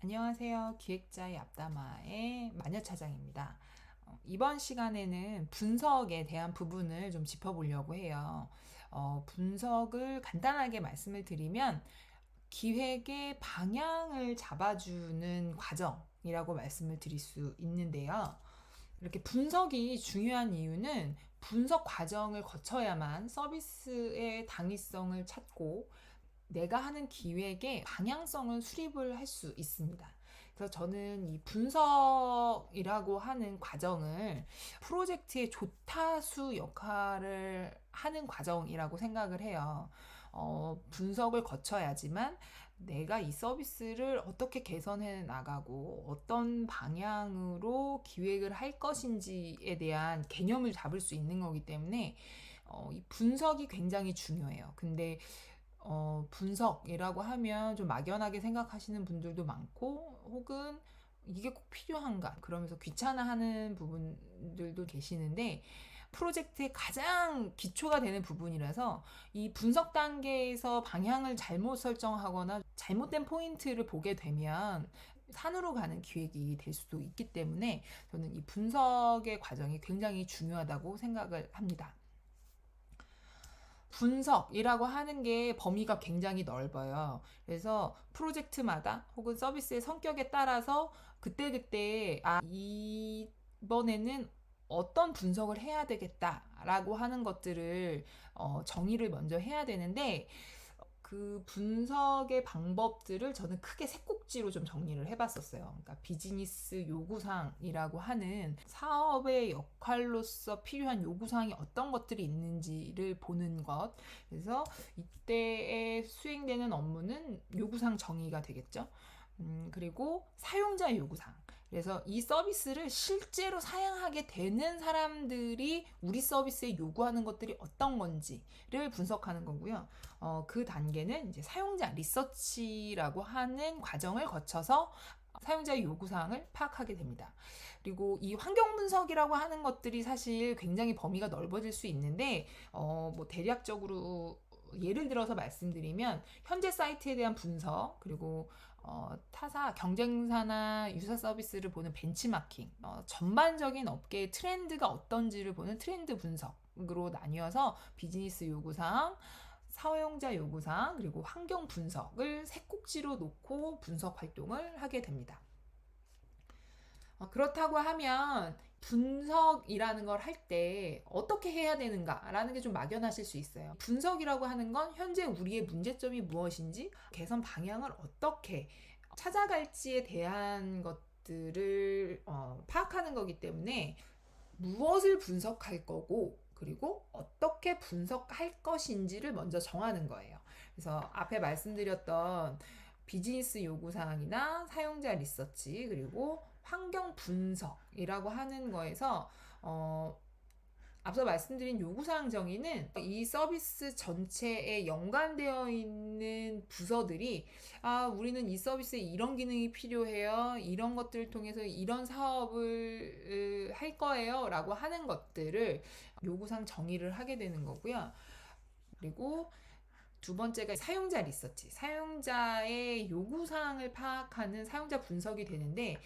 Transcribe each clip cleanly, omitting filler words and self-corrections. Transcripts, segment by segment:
안녕하세요. 기획자의 앞담화의 마녀차장입니다. 이번 시간에는 분석에 대한 부분을 좀 짚어보려고 해요. 분석을 간단하게 말씀을 드리면 기획의 방향을 잡아주는 과정이라고 말씀을 드릴 수 있는데요. 이렇게 분석이 중요한 이유는 분석 과정을 거쳐야만 서비스의 당위성을 찾고 내가 하는 기획의 방향성을 수립을 할 수 있습니다. 그래서 저는 이 분석이라고 하는 과정을 프로젝트의 조타수 역할을 하는 과정이라고 생각을 해요. 분석을 거쳐야지만 내가 이 서비스를 어떻게 개선해 나가고 어떤 방향으로 기획을 할 것인지에 대한 개념을 잡을 수 있는 거기 때문에 이 분석이 굉장히 중요해요. 근데 분석이라고 하면 좀 막연하게 생각하시는 분들도 많고, 혹은 이게 꼭 필요한가? 그러면서 귀찮아하는 부분들도 계시는데, 프로젝트의 가장 기초가 되는 부분이라서 이 분석 단계에서 방향을 잘못 설정하거나 잘못된 포인트를 보게 되면 산으로 가는 기획이 될 수도 있기 때문에 저는 이 분석의 과정이 굉장히 중요하다고 생각을 합니다. 분석이라고 하는 게 범위가 굉장히 넓어요. 그래서 프로젝트마다 혹은 서비스의 성격에 따라서 그때그때 이번에는 어떤 분석을 해야 되겠다라고 하는 것들을 정의를 먼저 해야 되는데, 그 분석의 방법들을 저는 크게 세 꼭지로 좀 정리를 해봤었어요. 그러니까 비즈니스 요구사항이라고 하는 사업의 역할로서 필요한 요구사항이 어떤 것들이 있는지를 보는 것. 그래서 이때에 수행되는 업무는 요구사항 정의가 되겠죠. 그리고 사용자 요구사항. 그래서 이 서비스를 실제로 사용하게 되는 사람들이 우리 서비스에 요구하는 것들이 어떤 건지를 분석하는 거고요. 그 단계는 이제 사용자 리서치라고 하는 과정을 거쳐서 사용자의 요구사항을 파악하게 됩니다. 그리고 이 환경 분석이라고 하는 것들이 사실 굉장히 범위가 넓어질 수 있는데, 뭐 대략적으로 예를 들어서 말씀드리면 현재 사이트에 대한 분석, 그리고 타사, 경쟁사나 유사 서비스를 보는 벤치마킹, 전반적인 업계의 트렌드가 어떤지를 보는 트렌드 분석으로 나뉘어서 비즈니스 요구사항, 사용자 요구사항, 그리고 환경 분석을 세 꼭지로 놓고 분석 활동을 하게 됩니다. 그렇다고 하면 분석이라는 걸 할 때 어떻게 해야 되는가라는 게 좀 막연하실 수 있어요. 분석이라고 하는 건 현재 우리의 문제점이 무엇인지, 개선 방향을 어떻게 찾아갈지에 대한 것들을 파악하는 거기 때문에 무엇을 분석할 거고, 그리고 어떻게 분석할 것인지를 먼저 정하는 거예요. 그래서 앞에 말씀드렸던 비즈니스 요구사항이나 사용자 리서치, 그리고 환경 분석이라고 하는 거에서 앞서 말씀드린 요구사항 정의는 이 서비스 전체에 연관되어 있는 부서들이 우리는 이 서비스에 이런 기능이 필요해요. 이런 것들을 통해서 이런 사업을 할 거예요. 라고 하는 것들을 요구사항 정의를 하게 되는 거고요. 그리고 두 번째가 사용자 리서치, 사용자의 요구사항을 파악하는 사용자 분석이 되는데,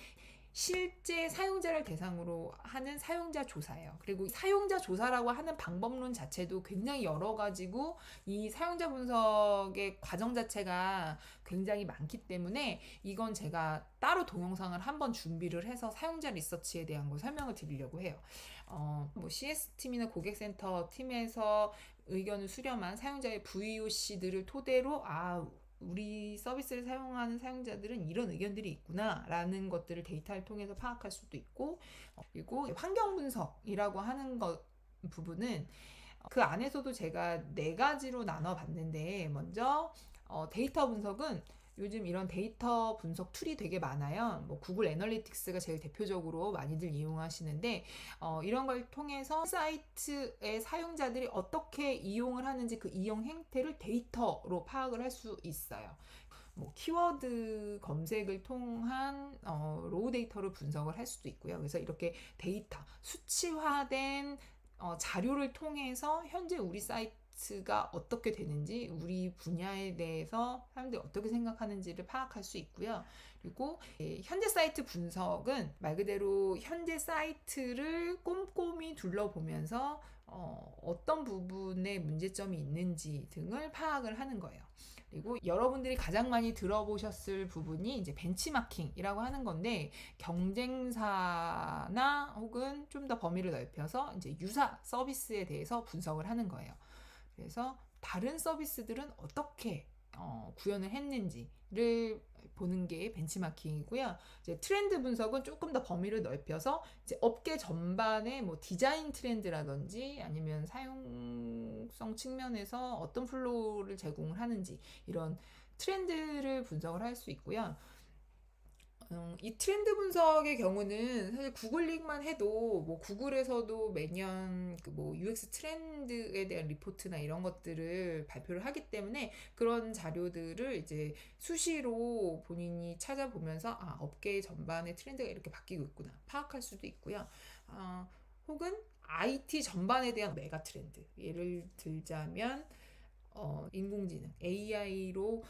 실제 사용자를 대상으로 하는 사용자 조사예요. 그리고 사용자 조사라고 하는 방법론 자체도 굉장히 여러 가지고, 이 사용자 분석의 과정 자체가 굉장히 많기 때문에 이건 제가 따로 동영상을 한번 준비를 해서 사용자 리서치에 대한 걸 설명을 드리려고 해요. 뭐 CS팀이나 고객센터 팀에서 의견을 수렴한 사용자의 VOC들을 토대로 우리 서비스를 사용하는 사용자들은 이런 의견들이 있구나라는 것들을 데이터를 통해서 파악할 수도 있고, 그리고 환경 분석이라고 하는 것 부분은 그 안에서도 제가 네 가지로 나눠 봤는데, 먼저 데이터 분석은 요즘 이런 데이터 분석 툴이 되게 많아요. 뭐 구글 애널리틱스가 제일 대표적으로 많이들 이용하시는데, 이런 걸 통해서 사이트의 사용자들이 어떻게 이용을 하는지 그 이용 행태를 데이터로 파악을 할 수 있어요. 뭐 키워드 검색을 통한 로우 데이터를 분석을 할 수도 있고요. 그래서 이렇게 데이터, 수치화된 자료를 통해서 현재 우리 사이트 마케트가 어떻게 되는지, 우리 분야에 대해서 사람들이 어떻게 생각하는지를 파악할 수 있고요. 그리고 현재 사이트 분석은 말 그대로 현재 사이트를 꼼꼼히 둘러보면서 어떤 부분에 문제점이 있는지 등을 파악을 하는 거예요. 그리고 여러분들이 가장 많이 들어보셨을 부분이 이제 벤치마킹이라고 하는 건데, 경쟁사나 혹은 좀 더 범위를 넓혀서 이제 유사 서비스에 대해서 분석을 하는 거예요. 그래서 다른 서비스들은 어떻게 구현을 했는지를 보는 게 벤치마킹이고요. 이제 트렌드 분석은 조금 더 범위를 넓혀서 이제 업계 전반의 뭐 디자인 트렌드라든지 아니면 사용성 측면에서 어떤 플로우를 제공을 하는지 이런 트렌드를 분석을 할 수 있고요. 이 트렌드 분석의 경우는 사실 구글링만 해도 뭐 구글에서도 매년 그 뭐 UX 트렌드에 대한 리포트나 이런 것들을 발표를 하기 때문에 그런 자료들을 이제 수시로 본인이 찾아보면서 업계 전반의 트렌드가 이렇게 바뀌고 있구나 파악할 수도 있고요. 혹은 IT 전반에 대한 메가 트렌드, 예를 들자면 인공지능 AI로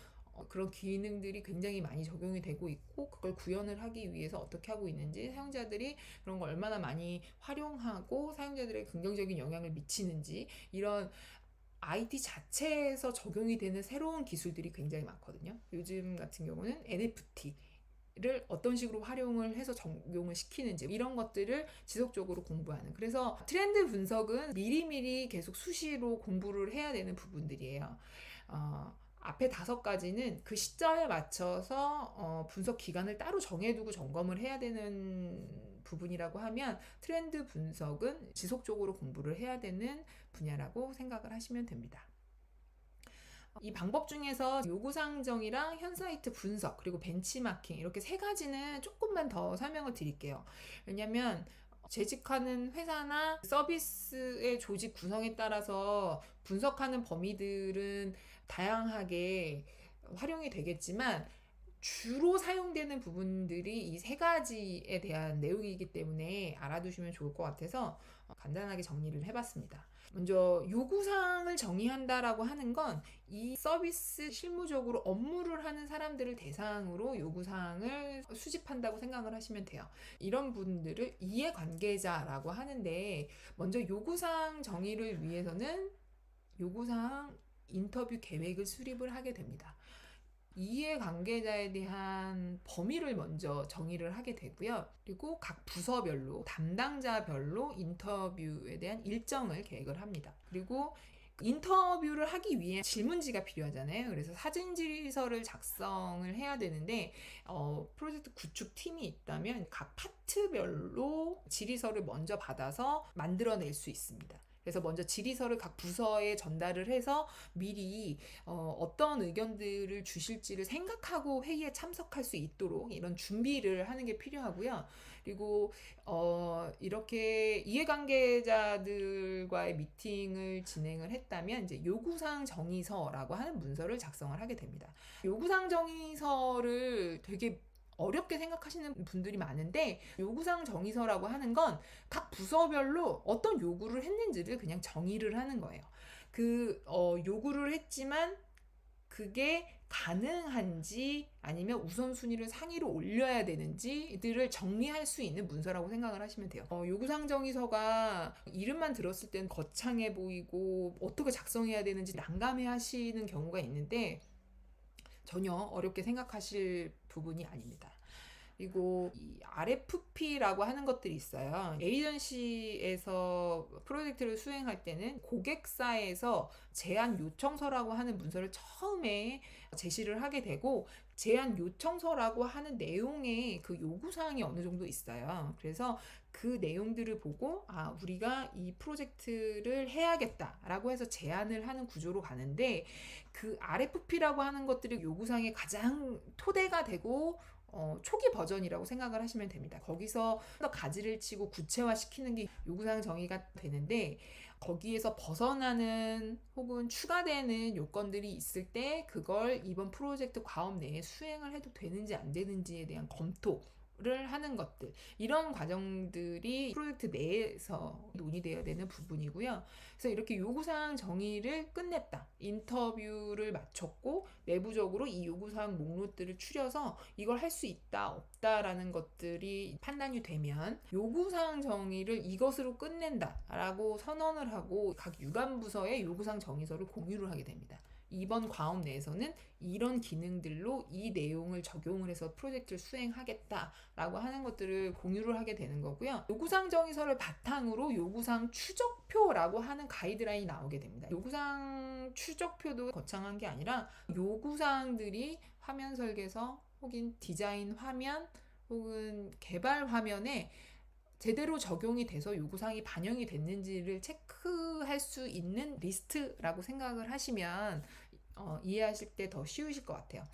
그런 기능들이 굉장히 많이 적용이 되고 있고, 그걸 구현을 하기 위해서 어떻게 하고 있는지, 사용자들이 그런 걸 얼마나 많이 활용하고 사용자들의 긍정적인 영향을 미치는지, 이런 IT 자체에서 적용이 되는 새로운 기술들이 굉장히 많거든요. 요즘 같은 경우는 NFT 를 어떤 식으로 활용을 해서 적용을 시키는지, 이런 것들을 지속적으로 공부하는, 그래서 트렌드 분석은 미리미리 계속 수시로 공부를 해야 되는 부분들이에요. 앞에 5가지는 그 시점에 맞춰서 분석 기간을 따로 정해두고 점검을 해야 되는 부분이라고 하면, 트렌드 분석은 지속적으로 공부를 해야 되는 분야라고 생각을 하시면 됩니다. 이 방법 중에서 요구사항정의랑 현사이트 분석, 그리고 벤치마킹, 이렇게 3가지는 조금만 더 설명을 드릴게요. 왜냐면 재직하는 회사나 서비스의 조직 구성에 따라서 분석하는 범위들은 다양하게 활용이 되겠지만, 주로 사용되는 부분들이 이 3가지에 대한 내용이기 때문에 알아두시면 좋을 것 같아서 간단하게 정리를 해봤습니다. 먼저 요구사항을 정의한다라고 하는 건 이 서비스 실무적으로 업무를 하는 사람들을 대상으로 요구사항을 수집한다고 생각을 하시면 돼요. 이런 분들을 이해관계자라고 하는데, 먼저 요구사항 정의를 위해서는 요구사항 인터뷰 계획을 수립을 하게 됩니다. 이해관계자에 대한 범위를 먼저 정의를 하게 되고요. 그리고 각 부서별로, 담당자별로 인터뷰에 대한 일정을 계획을 합니다. 그리고 인터뷰를 하기 위해 질문지가 필요하잖아요. 그래서 사진 질의서를 작성을 해야 되는데, 프로젝트 구축 팀이 있다면 각 파트별로 질의서를 먼저 받아서 만들어낼 수 있습니다. 그래서 먼저 질의서를 각 부서에 전달을 해서 미리 어떤 의견들을 주실지를 생각하고 회의에 참석할 수 있도록 이런 준비를 하는 게 필요하고요. 그리고 이렇게 이해관계자들과의 미팅을 진행을 했다면 이제 요구사항 정의서라고 하는 문서를 작성을 하게 됩니다. 요구사항 정의서를 되게 어렵게 생각하시는 분들이 많은데, 요구사항 정의서라고 하는 건 각 부서별로 어떤 요구를 했는지를 그냥 정의를 하는 거예요. 요구를 했지만 그게 가능한지 아니면 우선순위를 상위로 올려야 되는지들을 정리할 수 있는 문서라고 생각을 하시면 돼요. 요구사항 정의서가 이름만 들었을 땐 거창해 보이고 어떻게 작성해야 되는지 난감해 하시는 경우가 있는데, 전혀 어렵게 생각하실 부분이 아닙니다. 그리고 이 RFP라고 하는 것들이 있어요. 에이전시에서 프로젝트를 수행할 때는 고객사에서 제안 요청서라고 하는 문서를 처음에 제시를 하게 되고, 제안 요청서라고 하는 내용에 그 요구사항이 어느 정도 있어요. 그래서 그 내용들을 보고 우리가 이 프로젝트를 해야겠다라고 해서 제안을 하는 구조로 가는데, 그 RFP라고 하는 것들이 요구사항의 가장 토대가 되고 초기 버전이라고 생각을 하시면 됩니다. 거기서 더 가지를 치고 구체화시키는 게 요구사항 정의가 되는데, 거기에서 벗어나는 혹은 추가되는 요건들이 있을 때 그걸 이번 프로젝트 과업 내에 수행을 해도 되는지 안 되는지에 대한 검토를 하는 것들, 이런 과정들이 프로젝트 내에서 논의되어야 되는 부분이고요. 그래서 이렇게 요구사항 정의를 끝냈다, 인터뷰를 마쳤고 내부적으로 이 요구사항 목록들을 추려서 이걸 할 수 있다 없다라는 것들이 판단이 되면 요구사항 정의를 이것으로 끝낸다라고 선언을 하고 각 유관부서에 요구사항 정의서를 공유를 하게 됩니다. 이번 과업 내에서는 이런 기능들로 이 내용을 적용을 해서 프로젝트를 수행하겠다라고 하는 것들을 공유를 하게 되는 거고요. 요구사항 정의서를 바탕으로 요구사항 추적표라고 하는 가이드라인이 나오게 됩니다. 요구사항 추적표도 거창한 게 아니라 요구사항들이 화면 설계서 혹은 디자인 화면 혹은 개발 화면에 제대로 적용이 돼서 요구사항이 반영이 됐는지를 체크할 수 있는 리스트라고 생각을 하시면 이해하실 때 더 쉬우실 것 같아요.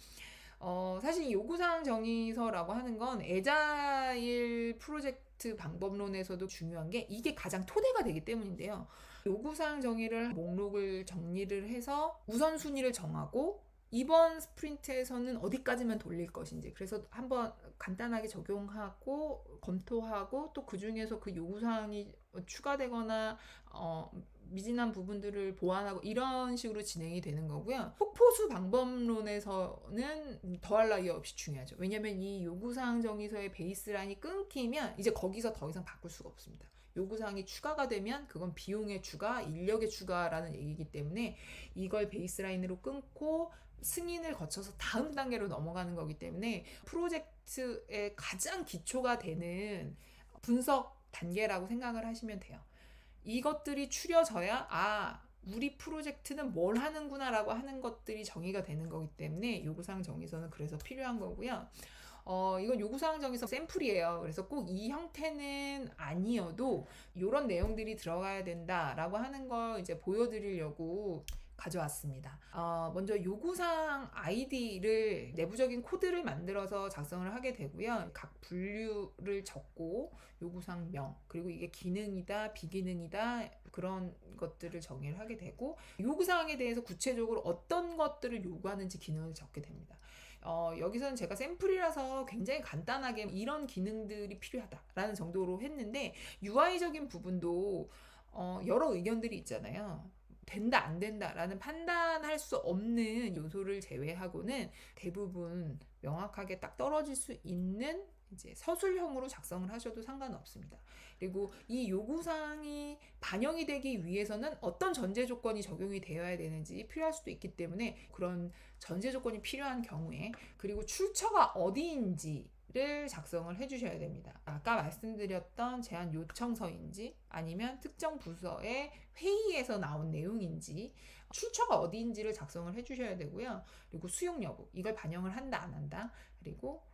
사실 요구사항 정의서라고 하는 건 애자일 프로젝트 방법론에서도 중요한 게 이게 가장 토대가 되기 때문인데요. 요구사항 정의를 목록을 정리를 해서 우선순위를 정하고 이번 스프린트에서는 어디까지만 돌릴 것인지, 그래서 한번 간단하게 적용하고 검토하고 또 그 중에서 그 요구사항이 추가되거나 미진한 부분들을 보완하고 이런 식으로 진행이 되는 거고요. 폭포수 방법론에서는 더할 나위 없이 중요하죠. 왜냐하면 이 요구사항 정의서의 베이스라인이 끊기면 이제 거기서 더 이상 바꿀 수가 없습니다. 요구사항이 추가가 되면 그건 비용의 추가, 인력의 추가라는 얘기이기 때문에 이걸 베이스라인으로 끊고 승인을 거쳐서 다음 단계로 넘어가는 거기 때문에 프로젝트의 가장 기초가 되는 분석 단계라고 생각을 하시면 돼요. 이것들이 추려져야 우리 프로젝트는 뭘 하는구나 라고 하는 것들이 정의가 되는 거기 때문에 요구사항 정의서는 그래서 필요한 거고요. 이건 요구사항 정의서 샘플이에요. 그래서 꼭 이 형태는 아니어도 이런 내용들이 들어가야 된다라고 하는 걸 이제 보여드리려고 가져왔습니다. 먼저 요구사항 아이디를 내부적인 코드를 만들어서 작성을 하게 되고요. 각 분류를 적고 요구사항명, 그리고 이게 기능이다 비기능이다 그런 것들을 정의를 하게 되고 요구사항에 대해서 구체적으로 어떤 것들을 요구하는지 기능을 적게 됩니다. 여기서는 제가 샘플이라서 굉장히 간단하게 이런 기능들이 필요하다라는 정도로 했는데 UI적인 부분도 여러 의견들이 있잖아요. 된다 안 된다라는 판단할 수 없는 요소를 제외하고는 대부분 명확하게 딱 떨어질 수 있는 이제 서술형으로 작성을 하셔도 상관없습니다. 그리고 이 요구사항이 반영이 되기 위해서는 어떤 전제 조건이 적용이 되어야 되는지 필요할 수도 있기 때문에 그런 전제 조건이 필요한 경우에, 그리고 출처가 어디인지를 작성을 해주셔야 됩니다. 아까 말씀드렸던 제안 요청서인지 아니면 특정 부서의 회의에서 나온 내용인지 출처가 어디인지를 작성을 해주셔야 되고요. 그리고 수용 여부, 이걸 반영을 한다 안 한다, 그리고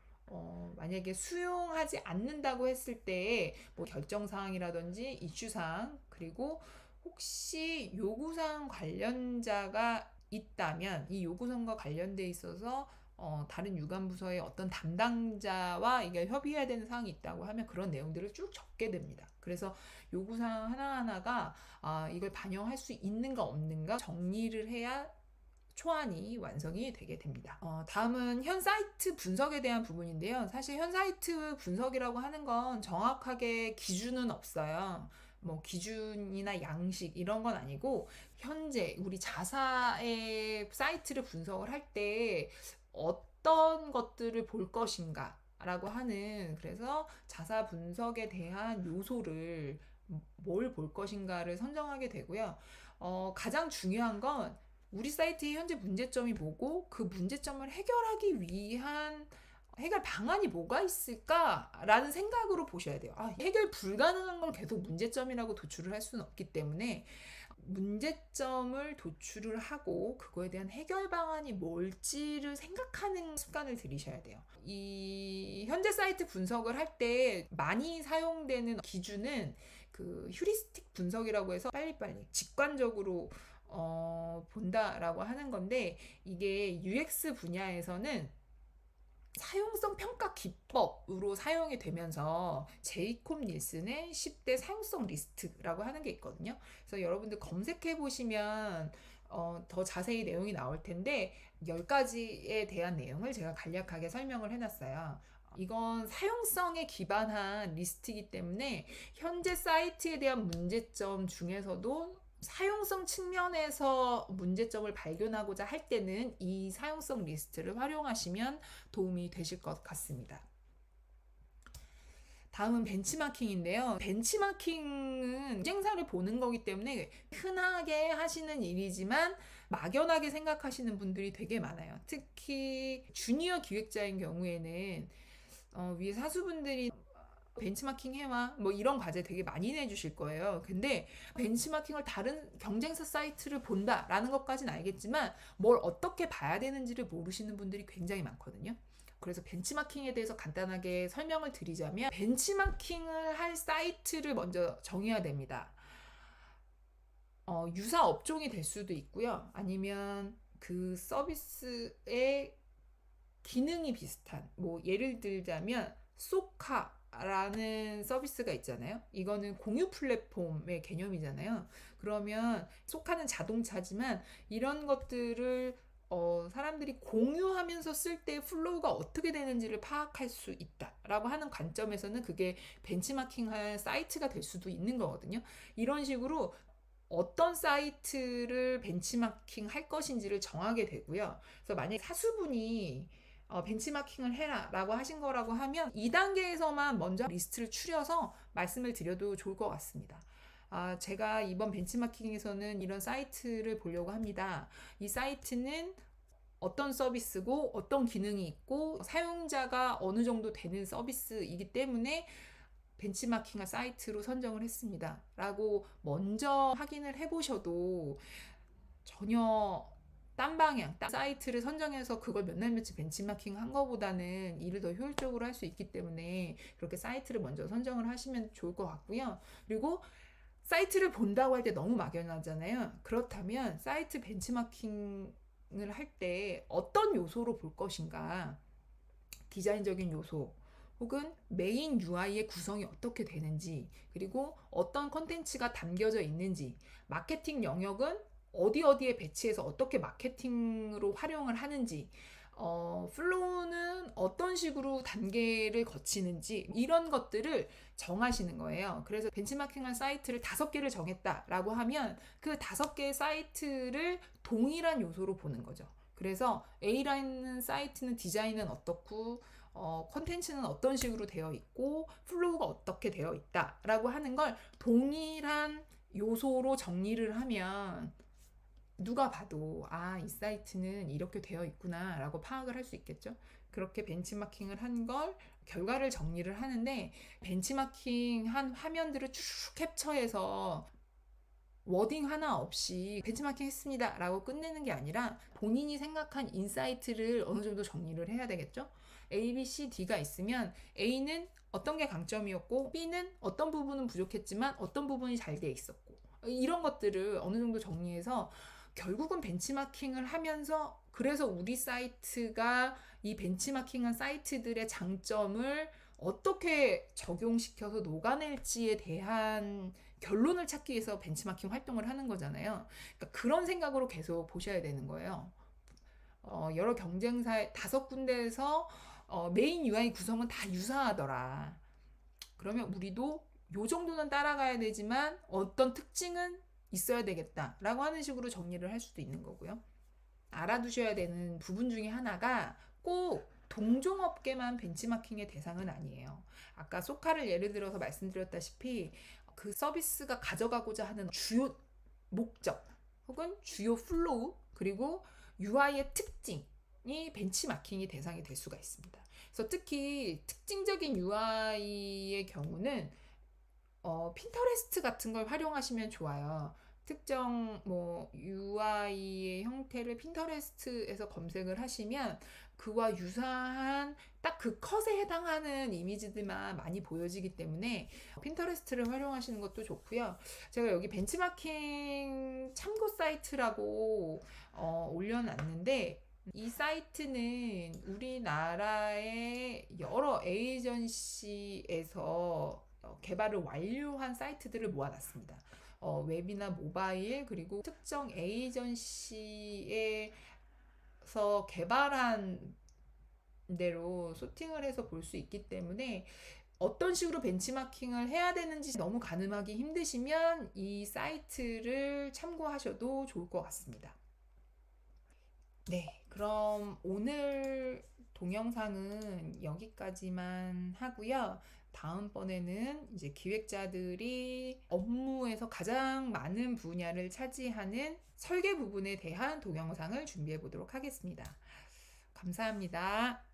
만약에 수용하지 않는다고 했을 때 뭐 결정사항이라든지 이슈사항, 그리고 혹시 요구사항 관련자가 있다면 이 요구사항과 관련돼 있어서 다른 유관부서의 어떤 담당자와 이게 협의해야 되는 사항이 있다고 하면 그런 내용들을 쭉 적게 됩니다. 그래서 요구사항 하나하나가 이걸 반영할 수 있는가 없는가 정리를 해야 초안이 완성이 되게 됩니다. 다음은 현 사이트 분석에 대한 부분인데요. 사실 현 사이트 분석이라고 하는 건 정확하게 기준은 없어요. 뭐 기준이나 양식 이런 건 아니고 현재 우리 자사의 사이트를 분석을 할 때 어떤 것들을 볼 것인가 라고 하는, 그래서 자사 분석에 대한 요소를 뭘 볼 것인가를 선정하게 되고요. 가장 중요한 건 우리 사이트의 현재 문제점이 뭐고 그 문제점을 해결하기 위한 해결 방안이 뭐가 있을까라는 생각으로 보셔야 돼요. 해결 불가능한 걸 계속 문제점이라고 도출을 할 수는 없기 때문에 문제점을 도출을 하고 그거에 대한 해결 방안이 뭘지를 생각하는 습관을 들이셔야 돼요. 이 현재 사이트 분석을 할 때 많이 사용되는 기준은 그 휴리스틱 분석이라고 해서 빨리빨리 직관적으로 본다라고 하는 건데, 이게 UX 분야에서는 사용성 평가 기법으로 사용이 되면서 제이콥 닐슨의 10대 사용성 리스트라고 하는 게 있거든요. 그래서 여러분들 검색해 보시면 더 자세히 내용이 나올 텐데 10가지에 대한 내용을 제가 간략하게 설명을 해놨어요. 이건 사용성에 기반한 리스트이기 때문에 현재 사이트에 대한 문제점 중에서도 사용성 측면에서 문제점을 발견하고자 할 때는 이 사용성 리스트를 활용하시면 도움이 되실 것 같습니다. 다음은 벤치마킹인데요. 벤치마킹은 경쟁사를 보는 거기 때문에 흔하게 하시는 일이지만 막연하게 생각하시는 분들이 되게 많아요. 특히 주니어 기획자인 경우에는 위에 사수분들이 벤치마킹 해와 뭐 이런 과제 되게 많이 내주실 거예요. 근데 벤치마킹을 다른 경쟁사 사이트를 본다라는 것까지는 알겠지만 뭘 어떻게 봐야 되는지를 모르시는 분들이 굉장히 많거든요. 그래서 벤치마킹에 대해서 간단하게 설명을 드리자면 벤치마킹을 할 사이트를 먼저 정해야 됩니다. 유사 업종이 될 수도 있고요. 아니면 그 서비스의 기능이 비슷한, 뭐 예를 들자면 소카라는 서비스가 있잖아요. 이거는 공유 플랫폼의 개념이잖아요. 그러면 소카는 자동차지만 이런 것들을 사람들이 공유하면서 쓸 때 플로우가 어떻게 되는지를 파악할 수 있다라고 하는 관점에서는 그게 벤치마킹할 사이트가 될 수도 있는 거거든요. 이런 식으로 어떤 사이트를 벤치마킹 할 것인지를 정하게 되고요. 그래서 만약에 사수분이 벤치마킹을 해라 라고 하신 거라고 하면 2단계에서만 먼저 리스트를 추려서 말씀을 드려도 좋을 것 같습니다. 제가 이번 벤치마킹에서는 이런 사이트를 보려고 합니다. 이 사이트는 어떤 서비스고 어떤 기능이 있고 사용자가 어느 정도 되는 서비스이기 때문에 벤치마킹할 사이트로 선정을 했습니다. 라고 먼저 확인을 해보셔도 전혀 딴 방향, 딴 사이트를 선정해서 그걸 몇 날 며칠 벤치마킹 한 거보다는 일을 더 효율적으로 할 수 있기 때문에 그렇게 사이트를 먼저 선정을 하시면 좋을 것 같고요. 그리고 사이트를 본다고 할 때 너무 막연하잖아요. 그렇다면 사이트 벤치마킹을 할 때 어떤 요소로 볼 것인가? 디자인적인 요소, 혹은 메인 UI의 구성이 어떻게 되는지, 그리고 어떤 컨텐츠가 담겨져 있는지, 마케팅 영역은 어디에 배치해서 어떻게 마케팅으로 활용을 하는지, 플로우는 어떤 식으로 단계를 거치는지 이런 것들을 정하시는 거예요. 그래서 벤치마킹한 사이트를 5개를 정했다라고 하면 그 5개의 사이트를 동일한 요소로 보는 거죠. 그래서 A라는 사이트는 디자인은 어떻고 콘텐츠는 어떤 식으로 되어 있고 플로우가 어떻게 되어 있다라고 하는 걸 동일한 요소로 정리를 하면 누가 봐도 이 사이트는 이렇게 되어 있구나 라고 파악을 할 수 있겠죠. 그렇게 benchmarking을 한 걸 결과를 정리를 하는데, 벤치마킹 한 화면들을 쭉 캡처해서 워딩 하나 없이 벤치마킹 했습니다 라고 끝내는 게 아니라 본인이 생각한 인사이트를 어느 정도 정리를 해야 되겠죠. A, B, C, D가 있으면 A는 어떤 게 강점이었고 B는 어떤 부분은 부족했지만 어떤 부분이 잘 돼 있었고, 이런 것들을 어느 정도 정리해서 결국은 벤치마킹을 하면서, 그래서 우리 사이트가 이 벤치마킹한 사이트들의 장점을 어떻게 적용시켜서 녹아낼지에 대한 결론을 찾기 위해서 벤치마킹 활동을 하는 거잖아요. 그러니까 그런 생각으로 계속 보셔야 되는 거예요. 여러 경쟁사의 5군데에서 메인 UI 구성은 다 유사하더라. 그러면 우리도 요 정도는 따라가야 되지만 어떤 특징은 있어야 되겠다라고 하는 식으로 정리를 할 수도 있는 거고요. 알아두셔야 되는 부분 중에 하나가 꼭 동종업계만 벤치마킹의 대상은 아니에요. 아까 소카를 예를 들어서 말씀드렸다시피 그 서비스가 가져가고자 하는 주요 목적 혹은 주요 플로우, 그리고 UI의 특징이 벤치마킹의 대상이 될 수가 있습니다. 그래서 특히 특징적인 UI의 경우는 핀터레스트 같은 걸 활용하시면 좋아요. 특정 UI의 형태를 핀터레스트에서 검색을 하시면 그와 유사한 딱 그 컷에 해당하는 이미지들만 많이 보여지기 때문에 핀터레스트를 활용하시는 것도 좋고요. 제가 여기 벤치마킹 참고 사이트라고 올려놨는데, 이 사이트는 우리나라의 여러 에이전시에서 개발을 완료한 사이트들을 모아놨습니다. 웹이나 모바일, 그리고 특정 에이전시에서 개발한 대로 소팅을 해서 볼 수 있기 때문에 어떤 식으로 벤치마킹을 해야 되는지 너무 가늠하기 힘드시면 이 사이트를 참고하셔도 좋을 것 같습니다. 네, 그럼 오늘 동영상은 여기까지만 하고요. 다음번에는 이제 기획자들이 업무에서 가장 많은 분야를 차지하는 설계 부분에 대한 동영상을 준비해 보도록 하겠습니다. 감사합니다.